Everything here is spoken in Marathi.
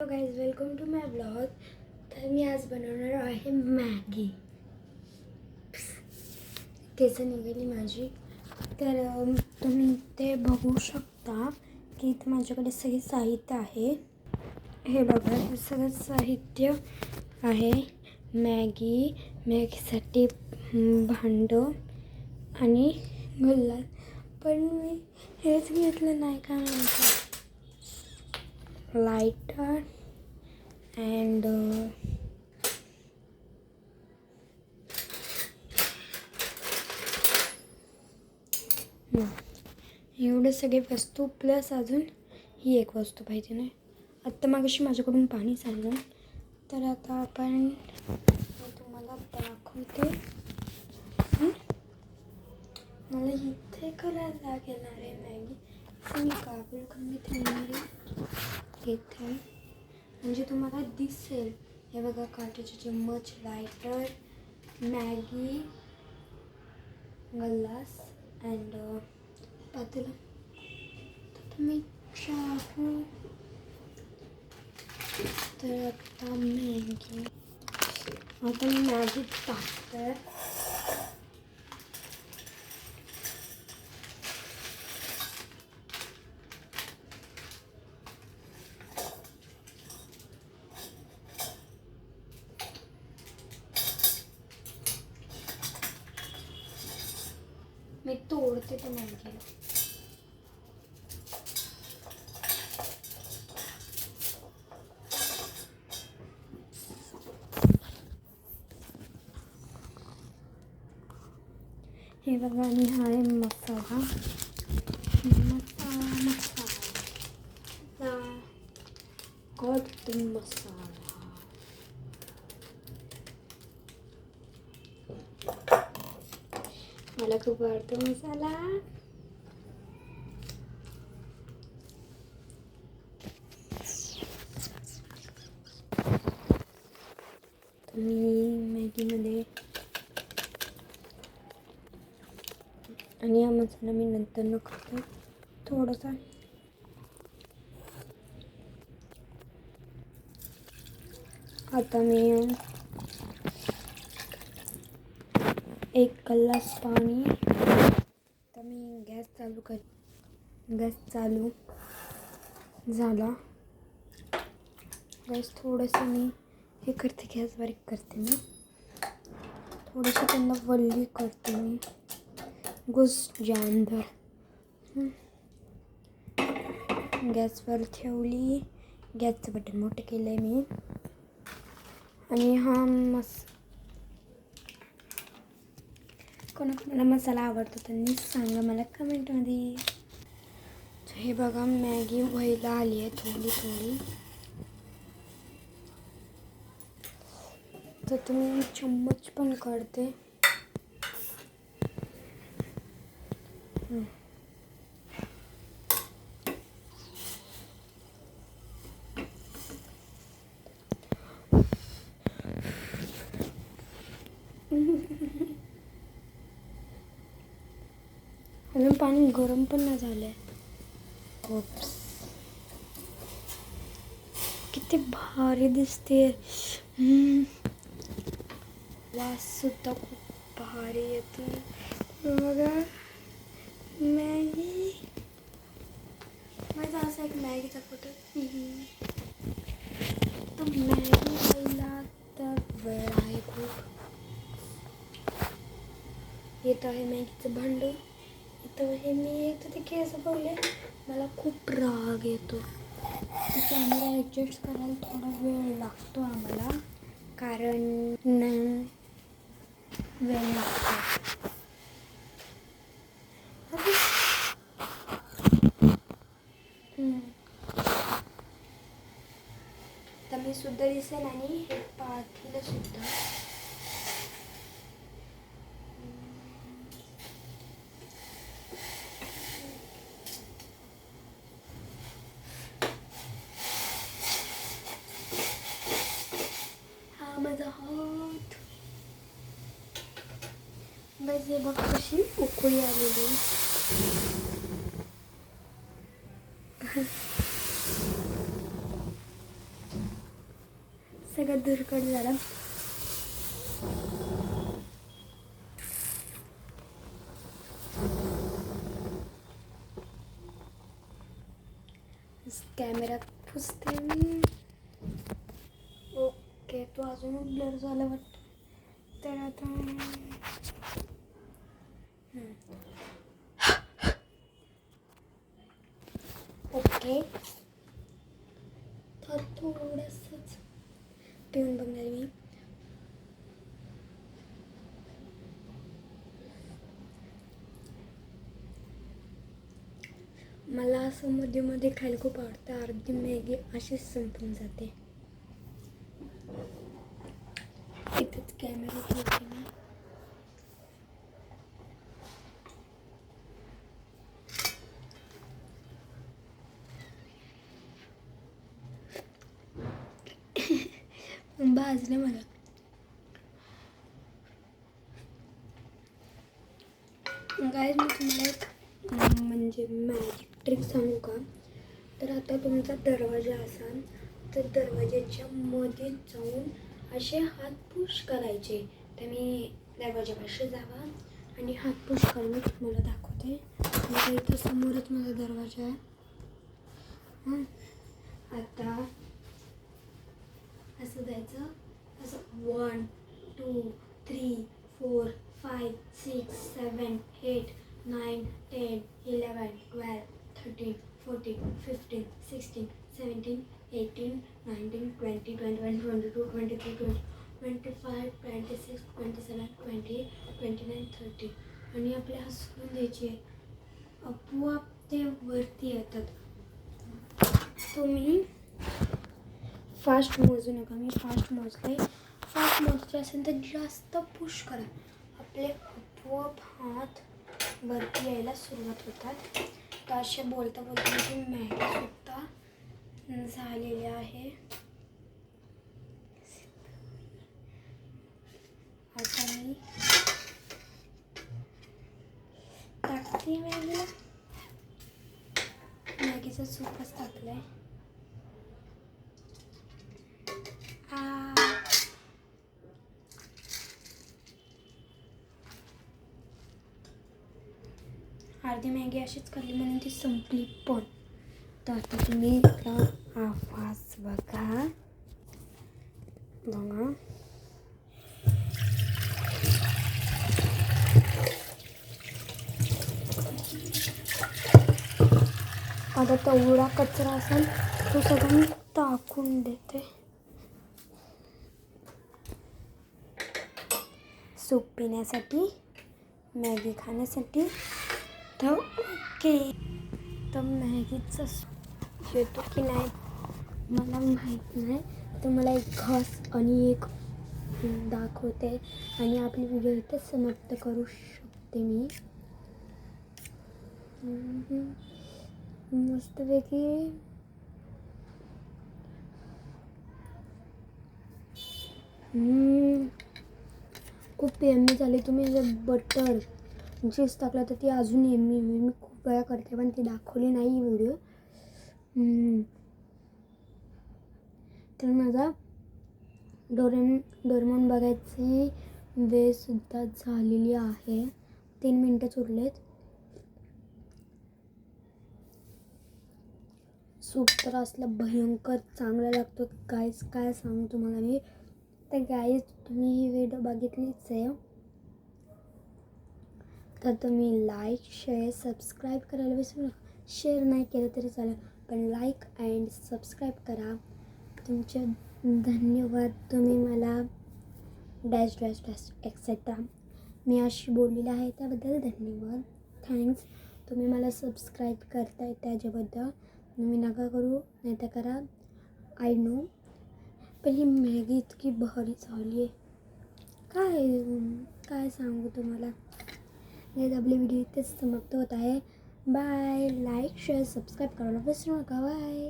Hello guys, welcome to my blog. तर मी आज बनवणार आहे मॅगी. केस निघाली माझी. तर तुम्ही ते बघू शकता की इथे माझ्याकडे सगळे साहित्य आहे. हे बघा, हे सगळं साहित्य आहे. मॅगीसाठी भांडं आणि गल्ला. पण मी हेच घेतलं नाही, का म्हणतो lighter and एवढे सगळे वस्तू प्लस अजून ही एक वस्तू पाहिजे नाही. आत्ता मागाशी माझ्याकडून पाणी चाललं. तर आता आपण तुम्हाला दाखवते. मला इथे करायला लागणार आहे मॅगी. मी काबूल कमी ठेवणार इथे, म्हणजे तुम्हाला दिसेल. हे बघा, काट्याचे चम्मच, लायटर, मॅगी, गल्लास अँड पातेलं. तर तुम्ही चाकू. तर आता मॅगी टाकतात. मी तोडते ते मॅगीला. हे बघा, आणि हा आहे मसाला. कट मसाला. मला खूप आवडतो मसाला. मी मॅगीमध्ये आणि हा मसाला मी नंतर न खातो थोडासा. आता मी एक ग्लास पाणी. आता मी गॅस चालू झाला. गॅस थोडंसं मी हे करते, गॅस बारीक करते. मी थोडीशी त्यांना वल्ली करते. मी घुस जा अंदर. गॅसवर ठेवली. गॅसचं बटन मोठं केलं आहे मी. आणि हा कोणाकोणाला मसाला आवडतो त्यांनी सांगा मला कमेंटमध्ये. हे बघा, मॅगी व्हायला आली आहे थोडी. तर तुम्ही चम्मच पण काढते. अजून पाणी गरम पण नाही झालंय. किती भारी दिसते. वास सुद्धा खूप भारी येतो. बघा, मॅगी. माझा असा एक मॅगीचा फोटो. तो मॅगी खायला तर वेळ आहे खूप. येतं आहे मॅगीचं भांडं. इथं हे मी एक ते केस बघले, मला खूप राग येतो. कॅमेरा ॲडजस्ट करायला थोडा वेळ लागतो आम्हाला, कारण वेळ लागतो. तर मी सुद्धा दिसेल आणि हे पाठीला सुद्धा. हा माझा हात. बस हे बघ कशी उकळी आलेली. सगळं धुरकट झालं. कॅमेरा पुसते मी. ओके, तो अजून ब्लर झाला वाटतं. तर आता ओके, तर थोडंसंच पिऊन बघणार मी. मला असं मध्ये मध्ये खायला खूप आवडतं. अर्धी मॅगी अशीच संपून जाते. इथेच कॅमेरा ठेवते मी. भाजले मला. गाईज, मी तुम्हाला एक म्हणजे मॅजिक ट्रिक सांगू का? तर आता तुमचा दरवाजा असाल तर दरवाजाच्या मध्ये जाऊन असे हात पुश करायचे. तर मी दरवाजापाशी जावा आणि हात पुश करून मी तुम्हाला दाखवते. आता इथं समोरच माझा दरवाजा आहे. आता असं जायचं, असं 1 2 3 4 5 6 7 8 9 10 11 12 13 14 15 16 17 18 19 20 21 22 23 25 26 27 28 29 30 आणि आपल्या हसून द्यायचे. आपोआप ते वरती येतात. तुम्ही फास्ट मोजू नका. मी फास्ट मोजले. फास्ट मोजायचे असेल तर जास्त पुश करा. आपले आपोआप हात वरती यायला सुरुवात होतात. तर असे बोलता बोलता माझी मॅगीसुद्धा झालेली आहे. आता मी टाकते मॅगीला. मॅगीचं सूपच टाकलं आहे. अर्धी मॅगी अशीच खाल्ली म्हणून ती संपली पण. तर आता तुम्ही आवाज बघा. आता तेवढा कचरा असेल तो सगळं मी टाकून देते. सूप पिण्यासाठी, मॅगी खाण्यासाठी. तर ओके, तर मॅगीचा सूप येतो की नाही मला माहीत नाही. तर मला एक घास आणि एक दाखवते आणि आपली व्हिडिओ इथेच समाप्त करू शकते मी. मस्तपैकी खूप यम्मी झाली. तुम्ही जर बटर चीज टाकला तर ती अजून यम्मी होईल. मी खूप वेळा करते पण ती दाखवली नाही व्हिडिओ. तर माझा डोरेमॉन बघायची वेळसुद्धा झालेली आहे. 3 मिनटंच उरलेत. सूप तर असलं भयंकर चांगला लागतो गाईज, काय सांगू तुम्हाला मी. तर गाईज, तुम्ही ही व्हिडिओ बघितलीच आहे तर तुम्ही लाईक शेअर सबस्क्राईब करायला विसरू नका. शेअर नाही केलं तरी चालेल पण लाईक अँड सबस्क्राईब करा. तुमचे धन्यवाद. तुम्ही मला डॅश डॅश डॅश एक्सेट्रा मी अशी बोललेली आहे त्याबद्दल धन्यवाद. थँक्स. तुम्ही मला सबस्क्राईब करताय त्याच्याबद्दल. तुम्ही नका करू नाही तर करा. I know. पण ही मॅगी इतकी भारी झाली आहे काय सांगू तुम्हाला. आपली व्हिडिओ इथेच समाप्त होत आहे. बाय. लाईक शेअर सबस्क्राईब करायला विसरू नका. बाय.